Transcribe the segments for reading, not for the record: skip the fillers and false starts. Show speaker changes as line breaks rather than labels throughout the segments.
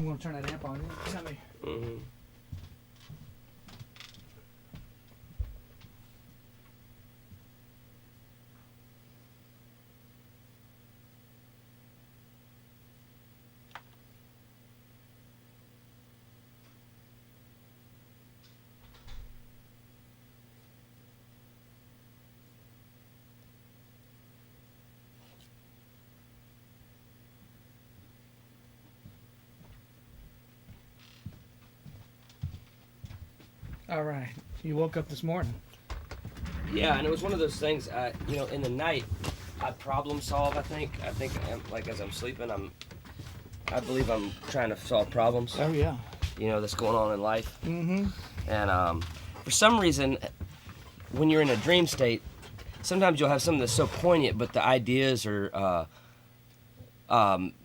I'm going to turn that amp on. Tell me.
Mm-hmm.
All right. You woke up this morning.
Yeah, and it was one of those things. In the night, I problem solve. I think like as I'm sleeping, I believe I'm trying to solve problems.
Oh yeah.
That's going on in life.
Mm-hmm.
And for some reason, when you're in a dream state, sometimes you'll have something that's so poignant, but the ideas are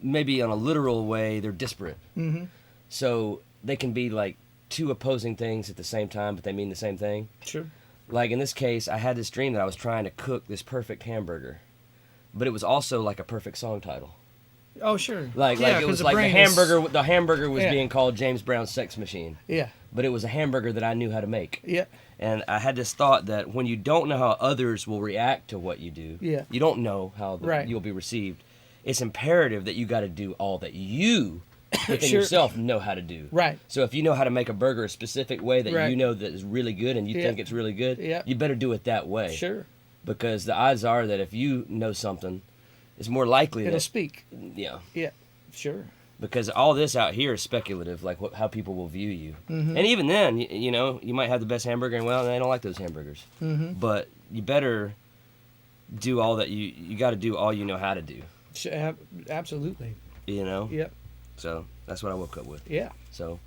maybe on a literal way they're disparate.
Mm-hmm.
So they can be like two opposing things at the same time, but they mean the same thing.
Sure.
Like in this case, I had this dream that I was trying to cook this perfect hamburger, but it was also like a perfect song title.
Oh sure.
Like it was like the hamburger was being called James Brown's Sex Machine.
Yeah.
But it was a hamburger that I knew how to make.
Yeah.
And I had this thought that when you don't know how others will react to what you do, you don't know how you'll be received. It's imperative that you got to do all that you within yourself know how to do.
Right.
So if you know how to make a burger a specific way that you know that is really good and you think it's really good, you better do it that way.
Sure.
Because the odds are that if you know something, it's more likely
it'll speak.
Yeah.
Yeah. Sure.
Because all this out here is speculative, like how people will view you.
Mm-hmm.
And even then, you might have the best hamburger, and they don't like those hamburgers.
Mm-hmm.
But you better do all that you got to do all you know how to do.
Absolutely.
Yep. So that's what I woke up with.
Yeah.
So.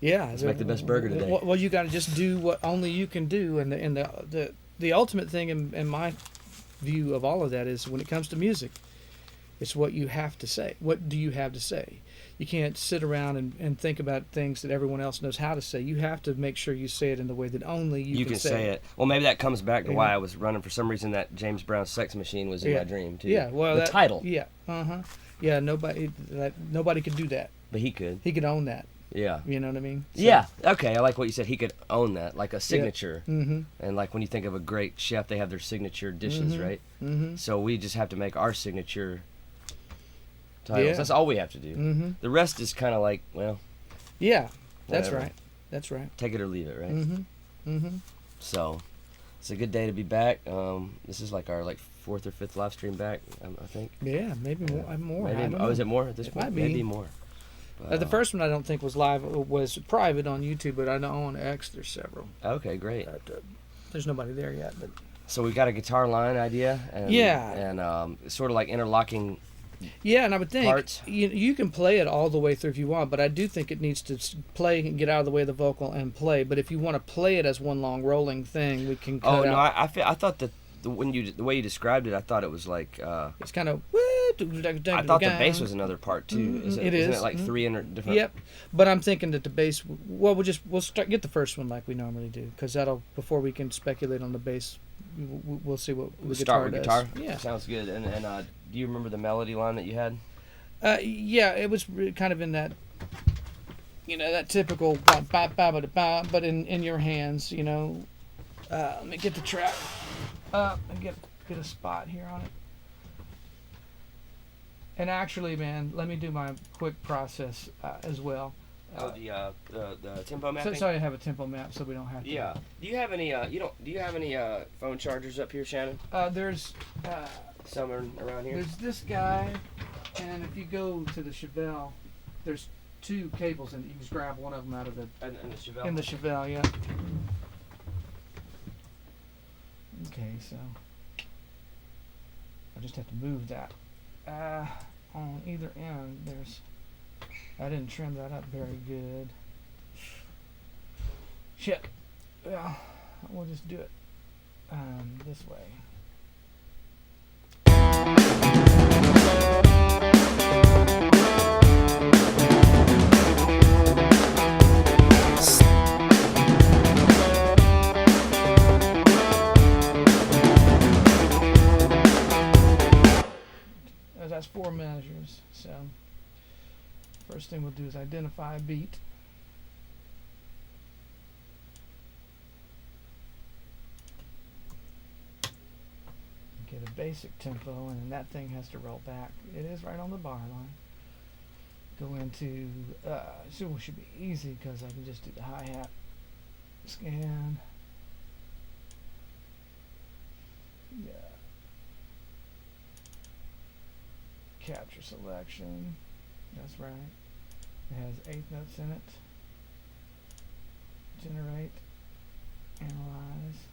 Yeah.
Let's make the best burger today.
Well, you got to just do what only you can do, and the ultimate thing in my view of all of that is when it comes to music, it's what you have to say. What do you have to say? You can't sit around and think about things that everyone else knows how to say. You have to make sure you say it in the way that only you can say it.
Well, maybe that comes back to why I was running. For some reason, that James Brown Sex Machine was in my dream too.
Yeah, well,
the title.
Yeah, yeah. Nobody could do that.
But he could.
He could own that.
Yeah.
You know what I mean? So,
yeah. Okay. I like what you said. He could own that, like a signature.
Yeah. Mm-hmm.
And like when you think of a great chef, they have their signature dishes, right?
Mm-hmm.
So we just have to make our signature titles. Yeah. That's all we have to do.
Mm-hmm.
The rest is kind of like, well.
Yeah. That's
whatever.
right. That's right.
Take it or leave it, right?
Mm-hmm. Mm-hmm.
So it's a good day to be back. This is like our fourth or fifth live stream back, I think.
Yeah, maybe more. More.
Maybe, is it more at this point?
Might be.
Maybe more.
The first one I don't think was live. Was private on YouTube, but I know on X there's several.
Okay, great.
There's nobody there yet, but.
So we've got a guitar line idea. And, and sort of like interlocking.
Yeah, and I would think
parts.
You can play it all the way through if you want, but I do think it needs to play and get out of the way of the vocal and play. But if you want to play it as one long rolling thing, we can cut
no,
out.
I thought that the way you described it, I thought it was like.
It's kind of.
I thought the bass was another part too. Isn't it like three different?
Yep, but I'm thinking that the bass. Well, we'll get the first one like we normally do, because before we can speculate on the bass, we'll see what the
start with
guitar
guitar.
Yeah,
sounds good. And do you remember the melody line that you had?
Yeah, it was kind of in that. That typical ba ba ba ba, but in your hands. Let me get the track up and get a spot here on it. And actually, man, let me do my quick process as well.
The tempo mapping.
So I have a tempo map, so we don't have to.
Yeah. Do you have any? Do you have any phone chargers up here, Shannon?
There's.
Some around here.
There's this guy, and if you go to the Chevelle, there's two cables, and you can just grab one of them out of the.
In the Chevelle.
In the Chevelle, yeah. Okay, so I just have to move that. On either end, I didn't trim that up very good. Shit. Well, we'll just do it this way. That's 4 measures, so First thing we'll do is identify a beat. Get a basic tempo, and then that thing has to roll back. It is right on the bar line. Go into, so it should be easy because I can just do the hi-hat, scan. Yeah. Capture selection. That's right. It has 8 notes in it. Generate. Analyze.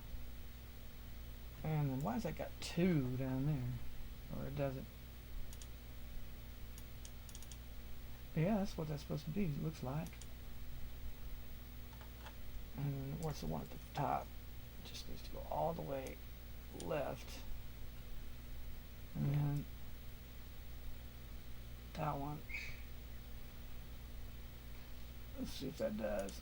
And then why has that got 2 down there? Or it doesn't. Yeah, that's what that's supposed to be, it looks like. And then what's the one at the top? Just needs to go all the way left. And then that one. Let's see if that does.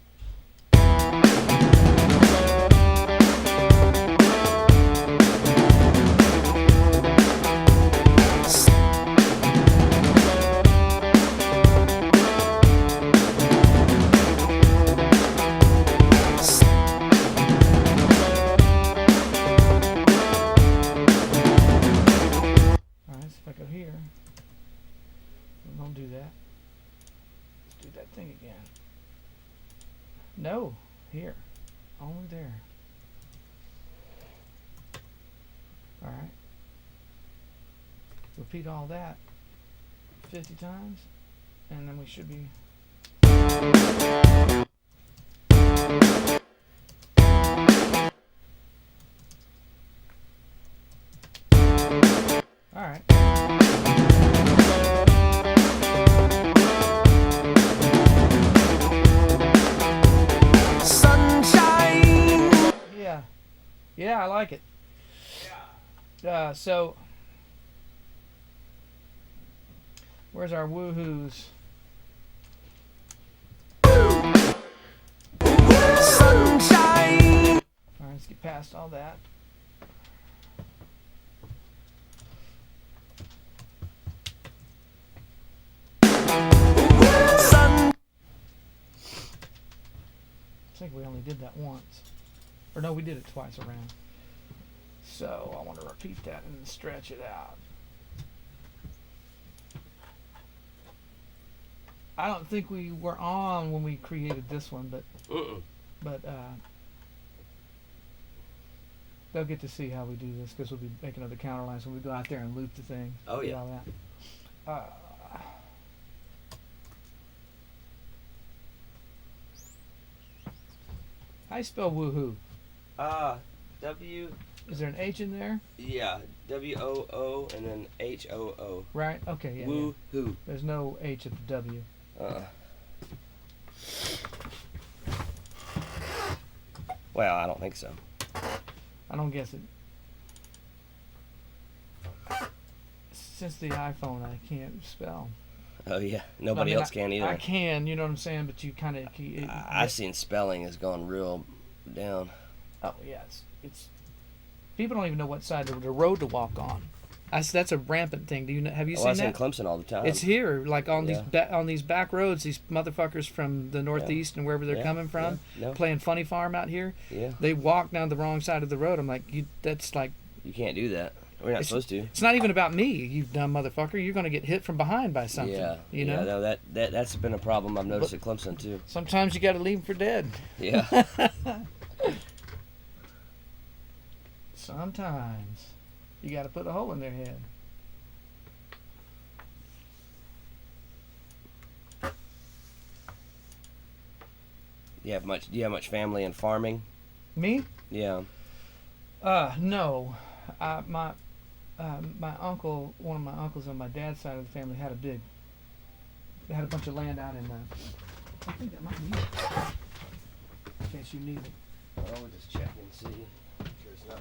Don't do that. Let's do that thing again. No, here. Only there. Alright. Repeat all that 50 times, and then we should be... Alright. Yeah, I like it. Yeah. So, where's our woohoos? Sunshine. All right, let's get past all that. I think we only did that once. Or no, we did it twice around. So I want to repeat that and stretch it out. I don't think we were on when we created this one, but they'll get to see how we do this because we'll be making other counter lines when we go out there and loop the thing.
Oh yeah.
All that. How you spell woohoo?
W.
Is there an H in there?
Yeah, W-O-O and then H-O-O.
Right. Okay. Yeah.
Woohoo.
Yeah. There's no H at the W.
Well, I don't think so.
I don't guess it. Since the iPhone, I can't spell.
Oh yeah, nobody else can either.
I can, you know what I'm saying, but you kind of.
I've seen spelling has gone real down.
Oh yeah, it's. People don't even know what side of the road to walk on. That's a rampant thing. Do you know? Have you seen that?
I see in Clemson all the time.
It's here, like on these back roads. These motherfuckers from the Northeast and wherever they're coming from, playing funny farm out here. Yeah. They walk down the wrong side of the road. I'm like, that's like.
You can't do that. We're not supposed to.
It's not even about me, you dumb motherfucker. You're going to get hit from behind by something. Yeah. You know.
Yeah. No, that's been a problem I've noticed at Clemson too.
Sometimes you got to leave them for dead.
Yeah.
Sometimes you got to put a hole in their head.
Do you have much family in farming?
Me?
Yeah.
No. My uncle, one of my uncles on my dad's side of the family had a bunch of land out in I think that might be it. In case you need it.
Well, we'll just check and see. I'm sure it's not.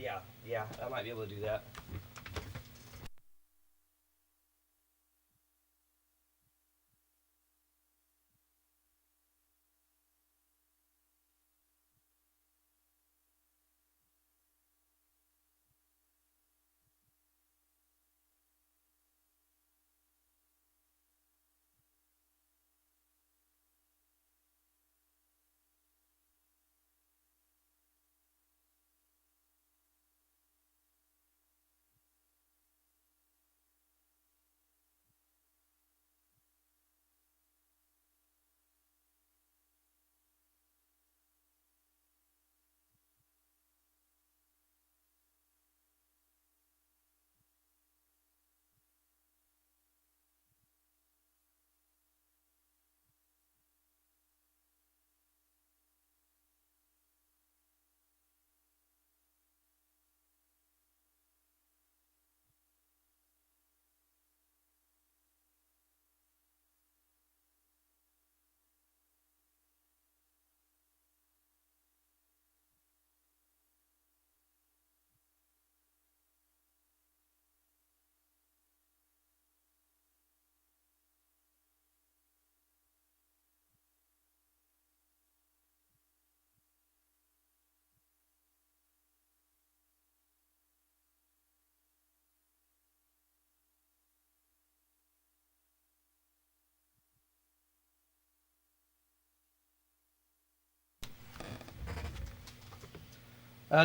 Yeah, I might be able to do that.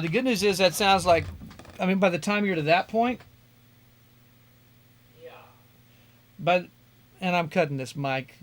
The good news is that sounds like, I mean, by the time you're to that point,
Yeah.
but, and I'm cutting this mic.